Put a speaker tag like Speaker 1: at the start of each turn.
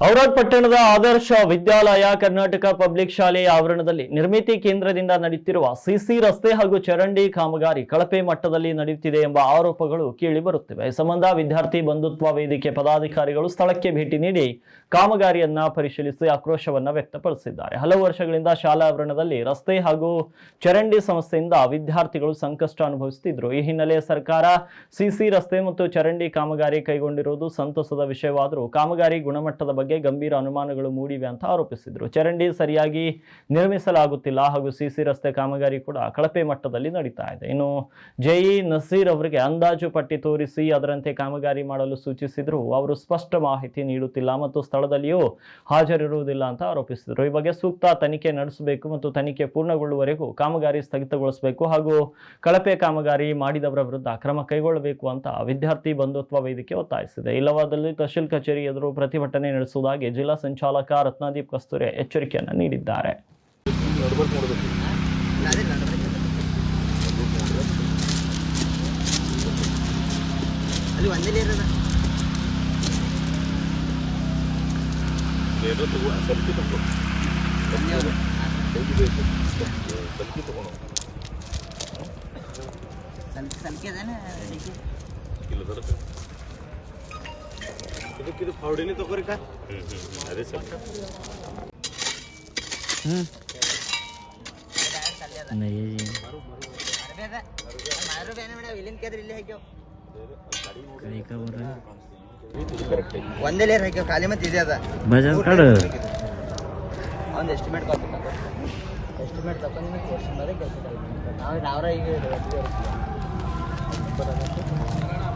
Speaker 1: ಔರಾದ್ ಪಟ್ಟಣದ ಆದರ್ಶ ವಿದ್ಯಾಲಯ ಕರ್ನಾಟಕ ಪಬ್ಲಿಕ್ ಶಾಲೆಯ ಆವರಣದಲ್ಲಿ ನಿರ್ಮಿತಿ ಕೇಂದ್ರದಿಂದ ನಡೆಯುತ್ತಿರುವ ಸಿಸಿ ರಸ್ತೆ ಹಾಗೂ ಚರಂಡಿ ಕಾಮಗಾರಿ ಕಳಪೆ ಮಟ್ಟದಲ್ಲಿ ನಡೆಯುತ್ತಿದೆ ಎಂಬ ಆರೋಪಗಳು ಕೇಳಿಬರುತ್ತಿವೆ. ಈ ಸಂಬಂಧ ವಿದ್ಯಾರ್ಥಿ ಬಂಧುತ್ವ ವೇದಿಕೆ ಪದಾಧಿಕಾರಿಗಳು ಸ್ಥಳಕ್ಕೆ ಭೇಟಿ ನೀಡಿ ಕಾಮಗಾರಿಯನ್ನ ಪರಿಶೀಲಿಸಿ ಆಕ್ರೋಶವನ್ನ ವ್ಯಕ್ತಪಡಿಸಿದ್ದಾರೆ. ಹಲವು ವರ್ಷಗಳಿಂದ ಶಾಲಾ ಆವರಣದಲ್ಲಿ ರಸ್ತೆ ಹಾಗೂ ಚರಂಡಿ ಸಮಸ್ಯೆಯಿಂದ ವಿದ್ಯಾರ್ಥಿಗಳು ಸಂಕಷ್ಟ ಅನುಭವಿಸುತ್ತಿದ್ದರು. ಈ ಹಿನ್ನೆಲೆ ಸರ್ಕಾರ ಸಿಸಿ ರಸ್ತೆ ಮತ್ತು ಚರಂಡಿ ಕಾಮಗಾರಿ ಕೈಗೊಂಡಿರುವುದು ಸಂತಸದ ವಿಷಯವಾದರೂ ಕಾಮಗಾರಿ ಗುಣಮಟ್ಟದ ಬಗ್ಗೆ ಗಂಭೀರ ಅನುಮಾನಗಳು ಮೂಡಿವೆ ಅಂತ ಆರೋಪಿಸಿದರು. ಚರಂಡಿ ಸರಿಯಾಗಿ ನಿರ್ಮಿಸಲಾಗುತ್ತಿಲ್ಲ ಹಾಗೂ ಸಿಸಿ ರಸ್ತೆ ಕಾಮಗಾರಿ ಕೂಡ ಕಳಪೆ ಮಟ್ಟದಲ್ಲಿ ನಡೀತಾ ಇದೆ. ಇನ್ನು ಜೆಇ ನಸೀರ್ ಅವರಿಗೆ ಅಂದಾಜು ಪಟ್ಟಿ ತೋರಿಸಿ ಅದರಂತೆ ಕಾಮಗಾರಿ ಮಾಡಲು ಸೂಚಿಸಿದ್ರು. ಅವರು ಸ್ಪಷ್ಟ ಮಾಹಿತಿ ನೀಡುತ್ತಿಲ್ಲ ಮತ್ತು ಸ್ಥಳದಲ್ಲಿಯೂ ಹಾಜರಿರುವುದಿಲ್ಲ ಅಂತ ಆರೋಪಿಸಿದರು. ಈ ಬಗ್ಗೆ ಸೂಕ್ತ ತನಿಖೆ ನಡೆಸಬೇಕು ಮತ್ತು ತನಿಖೆ ಪೂರ್ಣಗೊಳ್ಳುವವರೆಗೂ ಕಾಮಗಾರಿ ಸ್ಥಗಿತಗೊಳಿಸಬೇಕು ಹಾಗೂ ಕಳಪೆ ಕಾಮಗಾರಿ ಮಾಡಿದವರ ವಿರುದ್ಧ ಕ್ರಮ ಕೈಗೊಳ್ಳಬೇಕು ಅಂತ ವಿದ್ಯಾರ್ಥಿ ಬಂಧುತ್ವ ವೇದಿಕೆ ಒತ್ತಾಯಿಸಿದೆ. ಇಲ್ಲವಾದಲ್ಲಿ ತಹಶೀಲ್ ಕಚೇರಿ ಎದುರು ಪ್ರತಿಭಟನೆ ನಡೆಸುವುದಾಗಿ ಜಿಲ್ಲಾ ಸಂಚಾಲಕ ರತ್ನದೀಪ್ ಕಸ್ತೂರೆ ಎಚ್ಚರಿಕೆಯನ್ನು ನೀಡಿದ್ದಾರೆ.
Speaker 2: ಇದು ಫೌಡಿನಿ ತಗೋರಿ ಕಾ ಅದೇ ಸರ್
Speaker 3: ಒಂದೇ ಲೇರ್ ಹಾಕ್ಯವ ಖಾಲಿ ಮತ್ತೆ ಇದೆ ಅದ ಒಂದು ಎಸ್ಟಿಮೇಟ್ ತಗೊಂಡು ತೋರಿಸಿ ನಾವ್ರ ಈಗ